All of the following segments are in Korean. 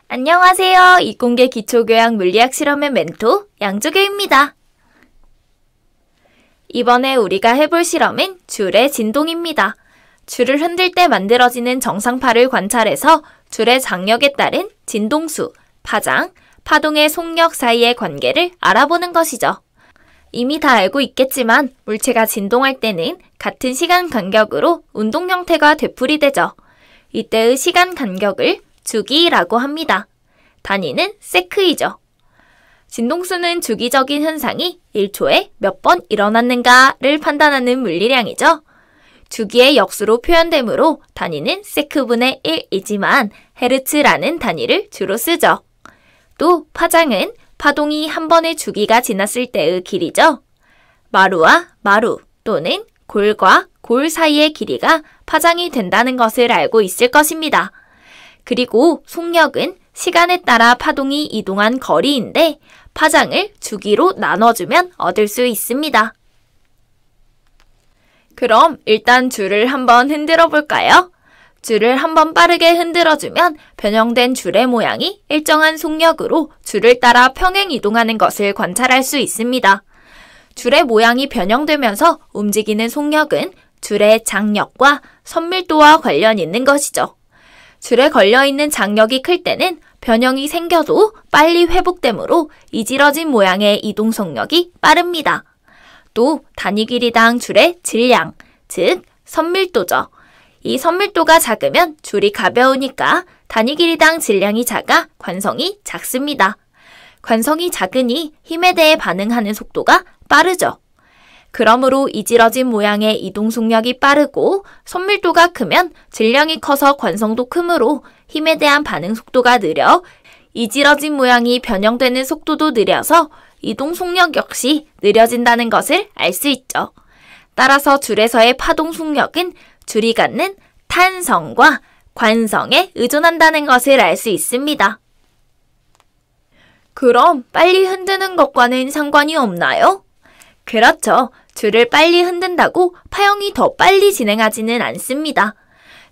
안녕하세요. 이공계 기초교양 물리학 실험의 멘토 양조교입니다. 이번에 우리가 해볼 실험은 줄의 진동입니다. 줄을 흔들 때 만들어지는 정상파를 관찰해서 줄의 장력에 따른 진동수, 파장, 파동의 속력 사이의 관계를 알아보는 것이죠. 이미 다 알고 있겠지만 물체가 진동할 때는 같은 시간 간격으로 운동 형태가 되풀이되죠. 이때의 시간 간격을 주기라고 합니다. 단위는 세크이죠. 진동수는 주기적인 현상이 1초에 몇 번 일어났는가를 판단하는 물리량이죠. 주기의 역수로 표현되므로 단위는 세크분의 1이지만 헤르츠라는 단위를 주로 쓰죠. 또 파장은 파동이 한 번의 주기가 지났을 때의 길이죠. 마루와 마루 또는 골과 골 사이의 길이가 파장이 된다는 것을 알고 있을 것입니다. 그리고 속력은 시간에 따라 파동이 이동한 거리인데 파장을 주기로 나눠주면 얻을 수 있습니다. 그럼 일단 줄을 한번 흔들어 볼까요? 줄을 한번 빠르게 흔들어주면 변형된 줄의 모양이 일정한 속력으로 줄을 따라 평행 이동하는 것을 관찰할 수 있습니다. 줄의 모양이 변형되면서 움직이는 속력은 줄의 장력과 선밀도와 관련 있는 것이죠. 줄에 걸려있는 장력이 클 때는 변형이 생겨도 빨리 회복되므로 이지러진 모양의 이동 속력이 빠릅니다. 또 단위 길이당 줄의 질량, 즉 선밀도죠. 이 선밀도가 작으면 줄이 가벼우니까 단위 길이당 질량이 작아 관성이 작습니다. 관성이 작으니 힘에 대해 반응하는 속도가 빠르죠. 그러므로 이지러진 모양의 이동 속력이 빠르고 선밀도가 크면 질량이 커서 관성도 크므로 힘에 대한 반응 속도가 느려 이지러진 모양이 변형되는 속도도 느려서 이동 속력 역시 느려진다는 것을 알 수 있죠. 따라서 줄에서의 파동 속력은 줄이 갖는 탄성과 관성에 의존한다는 것을 알 수 있습니다. 그럼 빨리 흔드는 것과는 상관이 없나요? 그렇죠. 줄을 빨리 흔든다고 파형이 더 빨리 진행하지는 않습니다.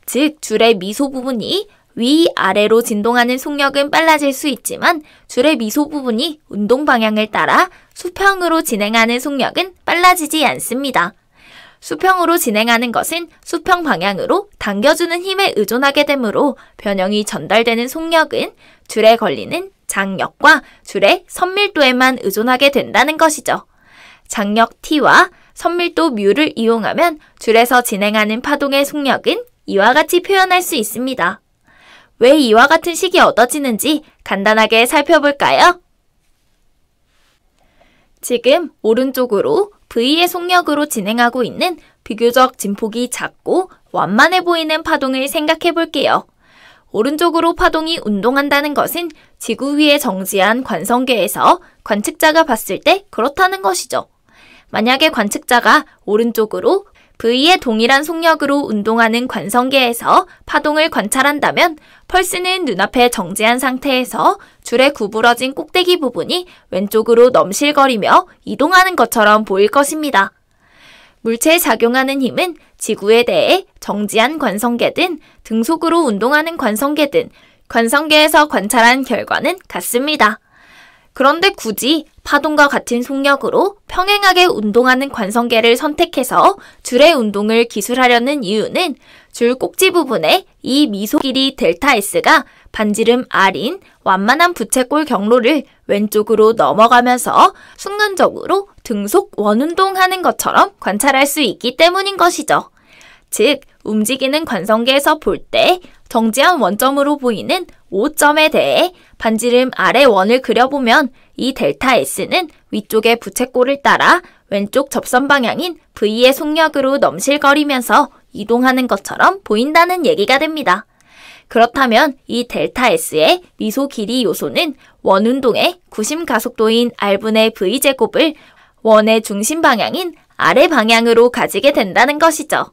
즉, 줄의 미소 부분이 위아래로 진동하는 속력은 빨라질 수 있지만 줄의 미소 부분이 운동 방향을 따라 수평으로 진행하는 속력은 빨라지지 않습니다. 수평으로 진행하는 것은 수평 방향으로 당겨주는 힘에 의존하게 되므로 변형이 전달되는 속력은 줄에 걸리는 장력과 줄의 선밀도에만 의존하게 된다는 것이죠. 장력 T와 선밀도 μ를 이용하면 줄에서 진행하는 파동의 속력은 이와 같이 표현할 수 있습니다. 왜 이와 같은 식이 얻어지는지 간단하게 살펴볼까요? 지금 오른쪽으로 V의 속력으로 진행하고 있는 비교적 진폭이 작고 완만해 보이는 파동을 생각해 볼게요. 오른쪽으로 파동이 운동한다는 것은 지구 위에 정지한 관성계에서 관측자가 봤을 때 그렇다는 것이죠. 만약에 관측자가 오른쪽으로 V의 동일한 속력으로 운동하는 관성계에서 파동을 관찰한다면 펄스는 눈앞에 정지한 상태에서 줄의 구부러진 꼭대기 부분이 왼쪽으로 넘실거리며 이동하는 것처럼 보일 것입니다. 물체에 작용하는 힘은 지구에 대해 정지한 관성계든 등속으로 운동하는 관성계든 관성계에서 관찰한 결과는 같습니다. 그런데 굳이 파동과 같은 속력으로 평행하게 운동하는 관성계를 선택해서 줄의 운동을 기술하려는 이유는 줄 꼭지 부분에 이 미소 길이 델타 S가 반지름 R인 완만한 부채꼴 경로를 왼쪽으로 넘어가면서 순간적으로 등속 원운동하는 것처럼 관찰할 수 있기 때문인 것이죠. 즉, 움직이는 관성계에서 볼 때 정지한 원점으로 보이는 O점에 대해 반지름 R의 원을 그려보면 이 델타 S는 위쪽의 부채꼴을 따라 왼쪽 접선 방향인 V의 속력으로 넘실거리면서 이동하는 것처럼 보인다는 얘기가 됩니다. 그렇다면 이 델타 S의 미소 길이 요소는 원운동의 구심 가속도인 R분의 V제곱을 원의 중심 방향인 R의 방향으로 가지게 된다는 것이죠.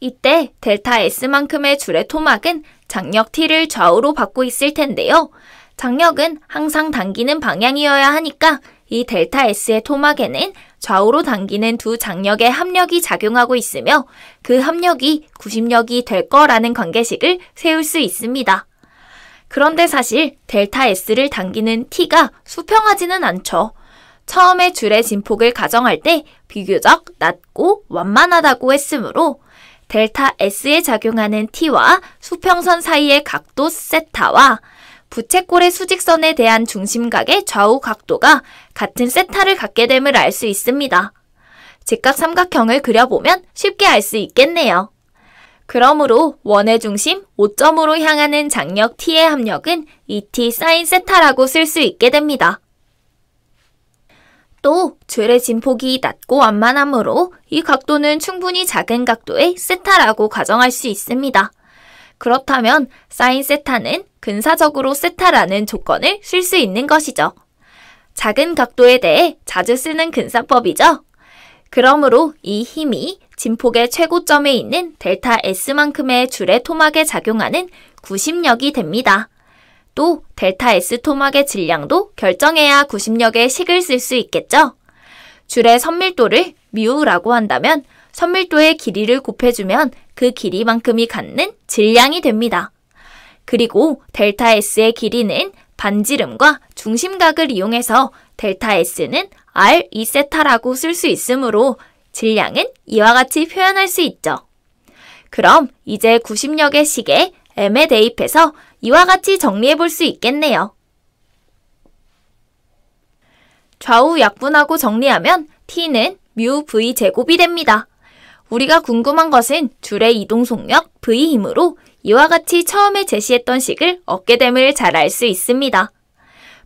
이때 델타 S만큼의 줄의 토막은 장력 T를 좌우로 받고 있을 텐데요. 장력은 항상 당기는 방향이어야 하니까 이 델타 S의 토막에는 좌우로 당기는 두 장력의 합력이 작용하고 있으며 그 합력이 구심력이 될 거라는 관계식을 세울 수 있습니다. 그런데 사실 델타 S를 당기는 T가 수평하지는 않죠. 처음에 줄의 진폭을 가정할 때 비교적 낮고 완만하다고 했으므로 델타 S에 작용하는 T와 수평선 사이의 각도 세타와 부채꼴의 수직선에 대한 중심각의 좌우 각도가 같은 세타를 갖게 됨을 알 수 있습니다. 직각삼각형을 그려보면 쉽게 알 수 있겠네요. 그러므로 원의 중심 5점으로 향하는 장력 T의 합력은 2T sin 세타라고 쓸 수 있게 됩니다. 또 줄의 진폭이 낮고 완만하므로 이 각도는 충분히 작은 각도의 세타라고 가정할 수 있습니다. 그렇다면 사인 세타는 근사적으로 세타라는 조건을 쓸 수 있는 것이죠. 작은 각도에 대해 자주 쓰는 근사법이죠. 그러므로 이 힘이 진폭의 최고점에 있는 델타 S만큼의 줄의 토막에 작용하는 구심력이 됩니다. 또 델타 S 토막의 질량도 결정해야 구심력의 식을 쓸 수 있겠죠. 줄의 선밀도를 μ라고 한다면 선밀도의 길이를 곱해주면 그 길이만큼이 갖는 질량이 됩니다. 그리고 델타 S의 길이는 반지름과 중심각을 이용해서 델타 S는 R2세타라고 쓸 수 있으므로 질량은 이와 같이 표현할 수 있죠. 그럼 이제 구심력의 식에 M에 대입해서 이와 같이 정리해 볼 수 있겠네요. 좌우 약분하고 정리하면 T는 μV 제곱이 됩니다. 우리가 궁금한 것은 줄의 이동 속력 V 힘으로 이와 같이 처음에 제시했던 식을 얻게 됨을 잘 알 수 있습니다.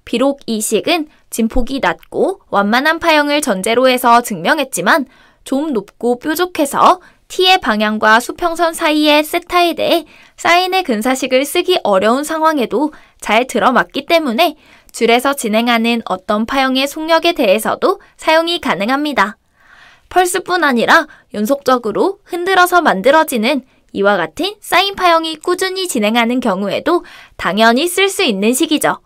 비록 이 식은 진폭이 낮고 완만한 파형을 전제로 해서 증명했지만 좀 높고 뾰족해서 T의 방향과 수평선 사이의 세타에 대해 사인의 근사식을 쓰기 어려운 상황에도 잘 들어맞기 때문에 줄에서 진행하는 어떤 파형의 속력에 대해서도 사용이 가능합니다. 펄스뿐 아니라 연속적으로 흔들어서 만들어지는 이와 같은 사인 파형이 꾸준히 진행하는 경우에도 당연히 쓸 수 있는 식이죠.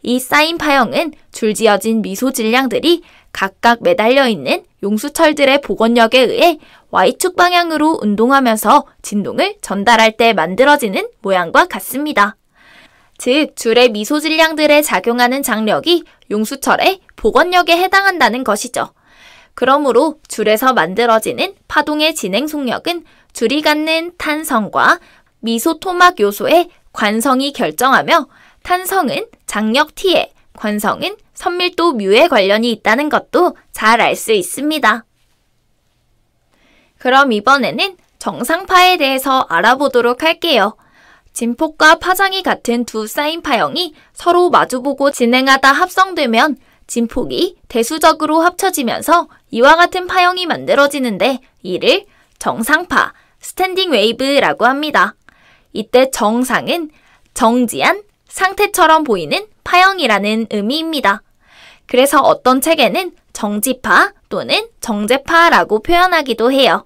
이 사인 파형은 줄지어진 미소 질량들이 각각 매달려 있는 용수철들의 복원력에 의해 Y축 방향으로 운동하면서 진동을 전달할 때 만들어지는 모양과 같습니다. 즉, 줄의 미소 질량들에 작용하는 장력이 용수철의 복원력에 해당한다는 것이죠. 그러므로 줄에서 만들어지는 파동의 진행 속력은 줄이 갖는 탄성과 미소 토막 요소의 관성이 결정하며 탄성은 장력 T에, 관성은 선밀도 μ에 관련이 있다는 것도 잘 알 수 있습니다. 그럼 이번에는 정상파에 대해서 알아보도록 할게요. 진폭과 파장이 같은 두 사인 파형이 서로 마주보고 진행하다 합성되면 진폭이 대수적으로 합쳐지면서 이와 같은 파형이 만들어지는데 이를 정상파, 스탠딩 웨이브라고 합니다. 이때 정상은 정지한 상태처럼 보이는 파형이라는 의미입니다. 그래서 어떤 책에는 정지파 또는 정제파라고 표현하기도 해요.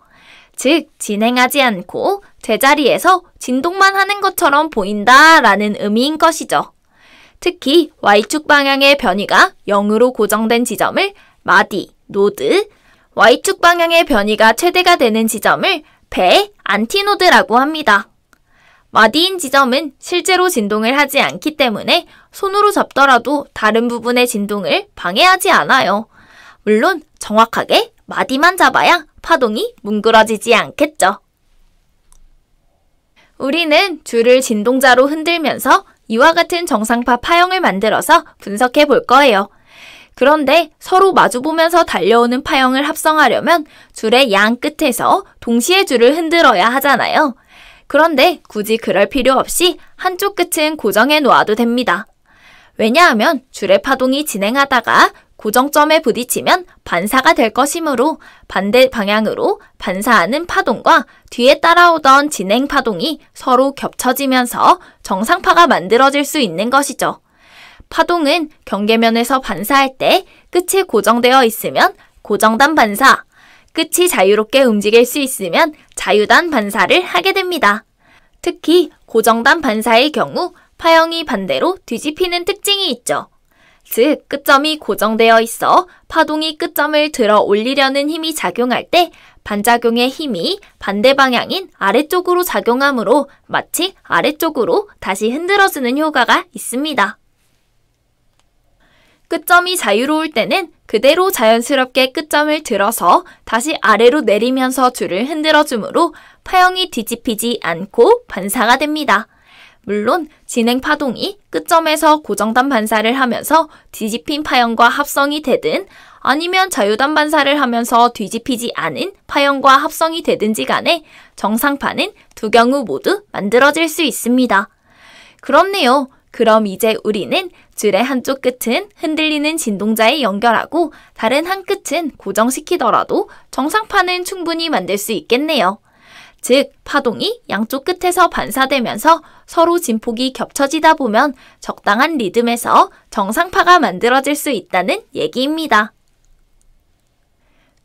즉, 진행하지 않고 제자리에서 진동만 하는 것처럼 보인다라는 의미인 것이죠. 특히 Y축 방향의 변위가 0으로 고정된 지점을 마디, 노드, Y축 방향의 변위가 최대가 되는 지점을 배, 안티노드라고 합니다. 마디인 지점은 실제로 진동을 하지 않기 때문에 손으로 잡더라도 다른 부분의 진동을 방해하지 않아요. 물론 정확하게 마디만 잡아야 파동이 뭉그러지지 않겠죠. 우리는 줄을 진동자로 흔들면서 이와 같은 정상파 파형을 만들어서 분석해 볼 거예요. 그런데 서로 마주보면서 달려오는 파형을 합성하려면 줄의 양 끝에서 동시에 줄을 흔들어야 하잖아요. 그런데 굳이 그럴 필요 없이 한쪽 끝은 고정해 놓아도 됩니다. 왜냐하면 줄의 파동이 진행하다가 고정점에 부딪히면 반사가 될 것이므로 반대 방향으로 반사하는 파동과 뒤에 따라오던 진행 파동이 서로 겹쳐지면서 정상파가 만들어질 수 있는 것이죠. 파동은 경계면에서 반사할 때 끝이 고정되어 있으면 고정단 반사, 끝이 자유롭게 움직일 수 있으면 자유단 반사를 하게 됩니다. 특히 고정단 반사의 경우 파형이 반대로 뒤집히는 특징이 있죠. 즉 끝점이 고정되어 있어 파동이 끝점을 들어 올리려는 힘이 작용할 때 반작용의 힘이 반대 방향인 아래쪽으로 작용하므로 마치 아래쪽으로 다시 흔들어주는 효과가 있습니다. 끝점이 자유로울 때는 그대로 자연스럽게 끝점을 들어서 다시 아래로 내리면서 줄을 흔들어주므로 파형이 뒤집히지 않고 반사가 됩니다. 물론 진행 파동이 끝점에서 고정단 반사를 하면서 뒤집힌 파형과 합성이 되든 아니면 자유단 반사를 하면서 뒤집히지 않은 파형과 합성이 되든지 간에 정상파는 두 경우 모두 만들어질 수 있습니다. 그렇네요. 그럼 이제 우리는 줄의 한쪽 끝은 흔들리는 진동자에 연결하고 다른 한 끝은 고정시키더라도 정상파는 충분히 만들 수 있겠네요. 즉, 파동이 양쪽 끝에서 반사되면서 서로 진폭이 겹쳐지다 보면 적당한 리듬에서 정상파가 만들어질 수 있다는 얘기입니다.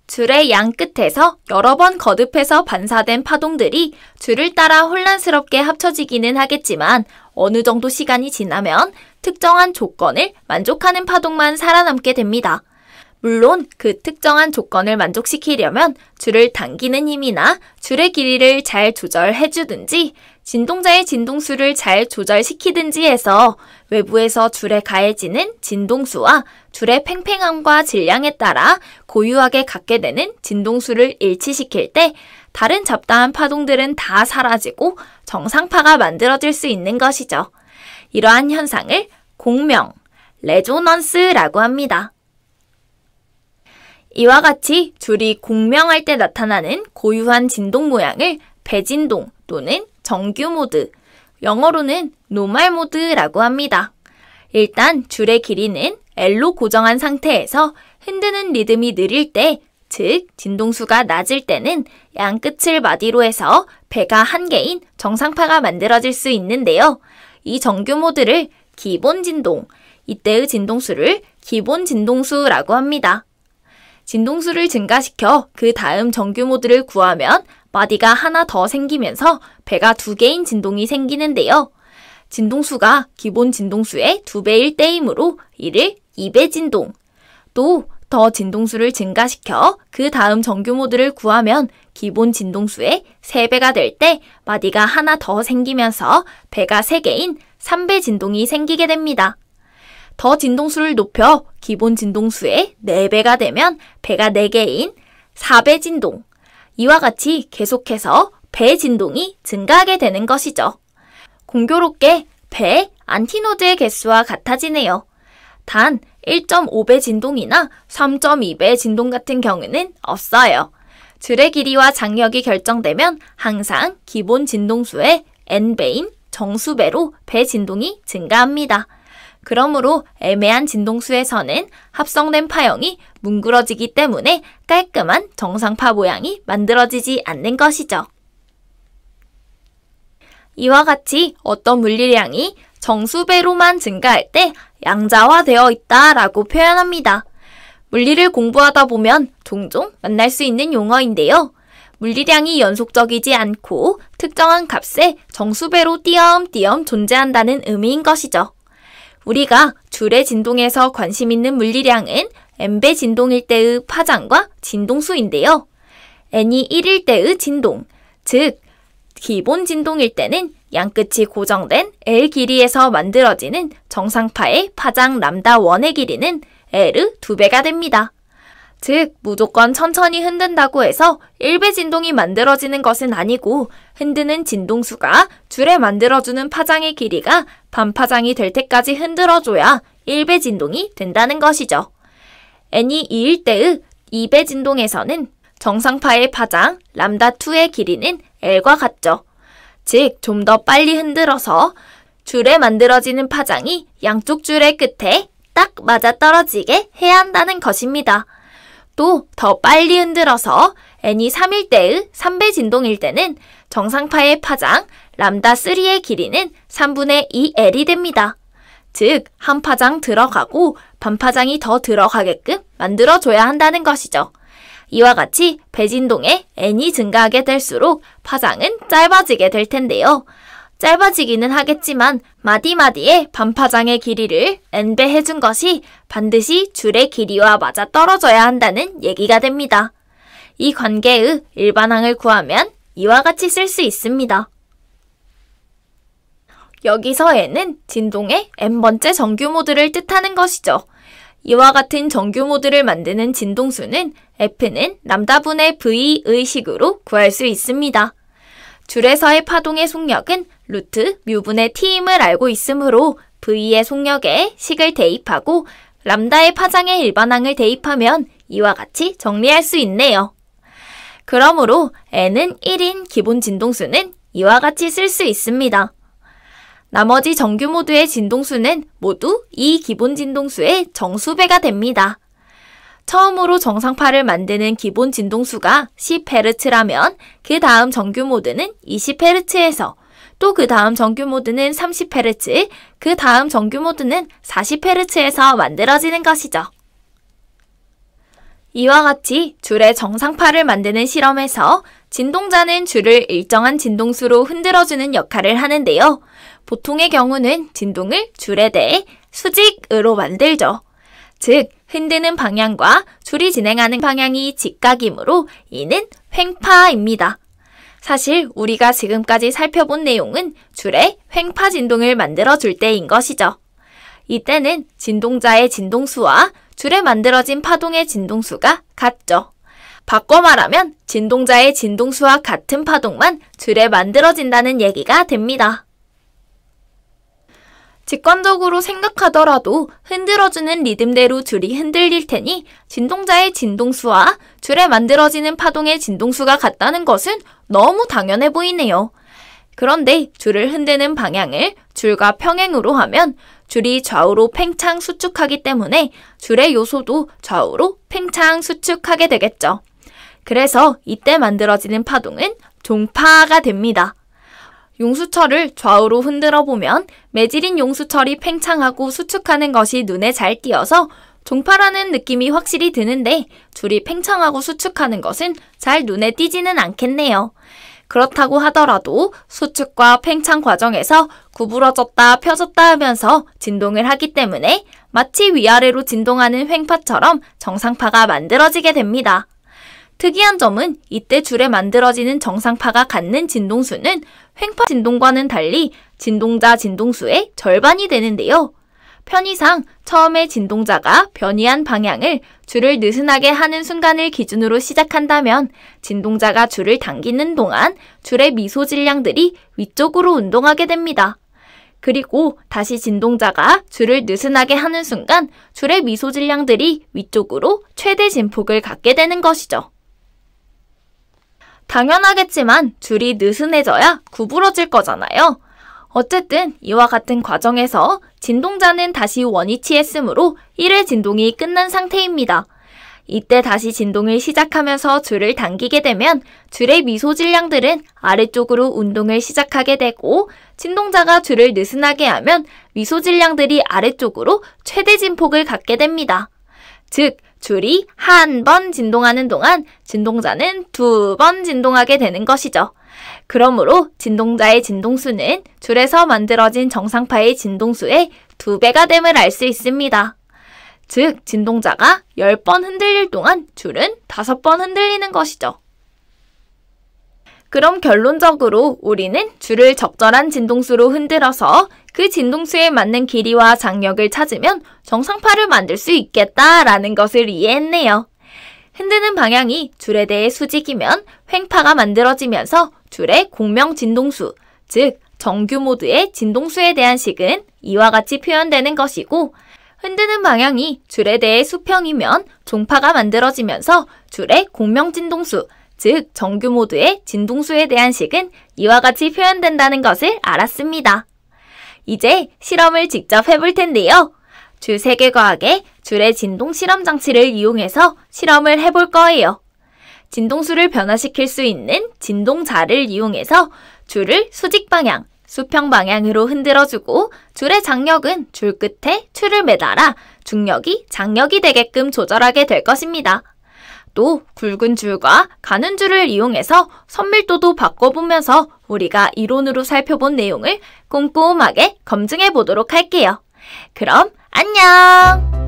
줄의 양 끝에서 여러 번 거듭해서 반사된 파동들이 줄을 따라 혼란스럽게 합쳐지기는 하겠지만 어느 정도 시간이 지나면 특정한 조건을 만족하는 파동만 살아남게 됩니다. 물론 그 특정한 조건을 만족시키려면 줄을 당기는 힘이나 줄의 길이를 잘 조절해주든지 진동자의 진동수를 잘 조절시키든지 해서 외부에서 줄에 가해지는 진동수와 줄의 팽팽함과 질량에 따라 고유하게 갖게 되는 진동수를 일치시킬 때 다른 잡다한 파동들은 다 사라지고 정상파가 만들어질 수 있는 것이죠. 이러한 현상을 공명, 레조넌스라고 합니다. 이와 같이 줄이 공명할 때 나타나는 고유한 진동 모양을 배진동 또는 정규 모드, 영어로는 노멀 모드라고 합니다. 일단 줄의 길이는 L로 고정한 상태에서 흔드는 리듬이 느릴 때, 즉 진동수가 낮을 때는 양 끝을 마디로 해서 배가 한 개인 정상파가 만들어질 수 있는데요. 이 정규 모드를 기본 진동, 이때의 진동수를 기본 진동수라고 합니다. 진동수를 증가시켜 그 다음 정규 모드를 구하면 마디가 하나 더 생기면서 배가 두 개인 진동이 생기는데요. 진동수가 기본 진동수의 2배일 때이므로 이를 2배 진동, 또 더 진동수를 증가시켜 그 다음 정규 모드를 구하면 기본 진동수의 3배가 될 때 마디가 하나 더 생기면서 배가 3개인 3배 진동이 생기게 됩니다. 더 진동수를 높여 기본 진동수의 4배가 되면 배가 4개인 4배 진동, 이와 같이 계속해서 배 진동이 증가하게 되는 것이죠. 공교롭게 배 안티노드의 개수와 같아지네요. 단 1.5배 진동이나 3.2배 진동 같은 경우는 없어요. 줄의 길이와 장력이 결정되면 항상 기본 진동수의 n배인 정수배로 배 진동이 증가합니다. 그러므로 애매한 진동수에서는 합성된 파형이 뭉그러지기 때문에 깔끔한 정상파 모양이 만들어지지 않는 것이죠. 이와 같이 어떤 물리량이 정수배로만 증가할 때 양자화되어 있다라고 표현합니다. 물리를 공부하다 보면 종종 만날 수 있는 용어인데요. 물리량이 연속적이지 않고 특정한 값에 정수배로 띄엄띄엄 존재한다는 의미인 것이죠. 우리가 줄의 진동에서 관심 있는 물리량은 n배 진동일 때의 파장과 진동수인데요. n이 1일 때의 진동, 즉 기본 진동일 때는 양끝이 고정된 L 길이에서 만들어지는 정상파의 파장 람다1의 길이는 L 2배가 됩니다. 즉 무조건 천천히 흔든다고 해서 1배 진동이 만들어지는 것은 아니고 흔드는 진동수가 줄에 만들어주는 파장의 길이가 반파장이 될 때까지 흔들어줘야 1배 진동이 된다는 것이죠. n이 2일 때의 2배 진동에서는 정상파의 파장 람다2의 길이는 L과 같죠. 즉 좀 더 빨리 흔들어서 줄에 만들어지는 파장이 양쪽 줄의 끝에 딱 맞아떨어지게 해야 한다는 것입니다. 또 더 빨리 흔들어서 n이 3일 때의 3배 진동일 때는 정상파의 파장 람다3의 길이는 3분의 2L이 됩니다. 즉 한 파장 들어가고 반파장이 더 들어가게끔 만들어줘야 한다는 것이죠. 이와 같이 배진동에 n이 증가하게 될수록 파장은 짧아지게 될 텐데요. 짧아지기는 하겠지만 마디마디의 반파장의 길이를 n배 해준 것이 반드시 줄의 길이와 맞아 떨어져야 한다는 얘기가 됩니다. 이 관계의 일반항을 구하면 이와 같이 쓸 수 있습니다. 여기서 n은 진동의 n번째 정규모드를 뜻하는 것이죠. 이와 같은 정규모드를 만드는 진동수는 F는 람다분의 V의 식으로 구할 수 있습니다. 줄에서의 파동의 속력은 루트 뮤분의 T임을 알고 있으므로 V의 속력에 식을 대입하고 람다의 파장의 일반항을 대입하면 이와 같이 정리할 수 있네요. 그러므로 n은 1인 기본 진동수는 이와 같이 쓸 수 있습니다. 나머지 정규모드의 진동수는 모두 이 기본 진동수의 정수배가 됩니다. 처음으로 정상파를 만드는 기본 진동수가 10Hz라면 그 다음 정규모드는 20Hz에서 또 그 다음 정규모드는 30Hz, 그 다음 정규모드는 40Hz에서 만들어지는 것이죠. 이와 같이 줄의 정상파를 만드는 실험에서 진동자는 줄을 일정한 진동수로 흔들어주는 역할을 하는데요. 보통의 경우는 진동을 줄에 대해 수직으로 만들죠. 즉, 흔드는 방향과 줄이 진행하는 방향이 직각이므로 이는 횡파입니다. 사실 우리가 지금까지 살펴본 내용은 줄의 횡파 진동을 만들어줄 때인 것이죠. 이때는 진동자의 진동수와 줄에 만들어진 파동의 진동수가 같죠. 바꿔 말하면 진동자의 진동수와 같은 파동만 줄에 만들어진다는 얘기가 됩니다. 직관적으로 생각하더라도 흔들어주는 리듬대로 줄이 흔들릴 테니 진동자의 진동수와 줄에 만들어지는 파동의 진동수가 같다는 것은 너무 당연해 보이네요. 그런데 줄을 흔드는 방향을 줄과 평행으로 하면 줄이 좌우로 팽창 수축하기 때문에 줄의 요소도 좌우로 팽창 수축하게 되겠죠. 그래서 이때 만들어지는 파동은 종파가 됩니다. 용수철을 좌우로 흔들어 보면 매질인 용수철이 팽창하고 수축하는 것이 눈에 잘 띄어서 종파라는 느낌이 확실히 드는데 줄이 팽창하고 수축하는 것은 잘 눈에 띄지는 않겠네요. 그렇다고 하더라도 수축과 팽창 과정에서 구부러졌다 펴졌다 하면서 진동을 하기 때문에 마치 위아래로 진동하는 횡파처럼 정상파가 만들어지게 됩니다. 특이한 점은 이때 줄에 만들어지는 정상파가 갖는 진동수는 횡파 진동과는 달리 진동자 진동수의 절반이 되는데요. 편의상 처음에 진동자가 변이한 방향을 줄을 느슨하게 하는 순간을 기준으로 시작한다면 진동자가 줄을 당기는 동안 줄의 미소 질량들이 위쪽으로 운동하게 됩니다. 그리고 다시 진동자가 줄을 느슨하게 하는 순간 줄의 미소 질량들이 위쪽으로 최대 진폭을 갖게 되는 것이죠. 당연하겠지만 줄이 느슨해져야 구부러질 거잖아요. 어쨌든 이와 같은 과정에서 진동자는 다시 원위치에 쓰므로 1회 진동이 끝난 상태입니다. 이때 다시 진동을 시작하면서 줄을 당기게 되면 줄의 미소 질량들은 아래쪽으로 운동을 시작하게 되고 진동자가 줄을 느슨하게 하면 미소 질량들이 아래쪽으로 최대 진폭을 갖게 됩니다. 즉, 줄이 한 번 진동하는 동안 진동자는 2번 진동하게 되는 것이죠. 그러므로 진동자의 진동수는 줄에서 만들어진 정상파의 진동수의 2배가 됨을 알 수 있습니다. 즉, 진동자가 10번 흔들릴 동안 줄은 5번 흔들리는 것이죠. 그럼 결론적으로 우리는 줄을 적절한 진동수로 흔들어서 그 진동수에 맞는 길이와 장력을 찾으면 정상파를 만들 수 있겠다라는 것을 이해했네요. 흔드는 방향이 줄에 대해 수직이면 횡파가 만들어지면서 줄의 공명 진동수, 즉 정규 모드의 진동수에 대한 식은 이와 같이 표현되는 것이고 흔드는 방향이 줄에 대해 수평이면 종파가 만들어지면서 줄의 공명 진동수, 즉 정규 모드의 진동수에 대한 식은 이와 같이 표현된다는 것을 알았습니다. 이제 실험을 직접 해볼 텐데요. 줄 세계과학의 줄의 진동 실험 장치를 이용해서 실험을 해볼 거예요. 진동수를 변화시킬 수 있는 진동자를 이용해서 줄을 수직 방향, 수평 방향으로 흔들어주고 줄의 장력은 줄 끝에 추를 매달아 중력이 장력이 되게끔 조절하게 될 것입니다. 또 굵은 줄과 가는 줄을 이용해서 선밀도도 바꿔보면서 우리가 이론으로 살펴본 내용을 꼼꼼하게 검증해 보도록 할게요. 그럼 안녕!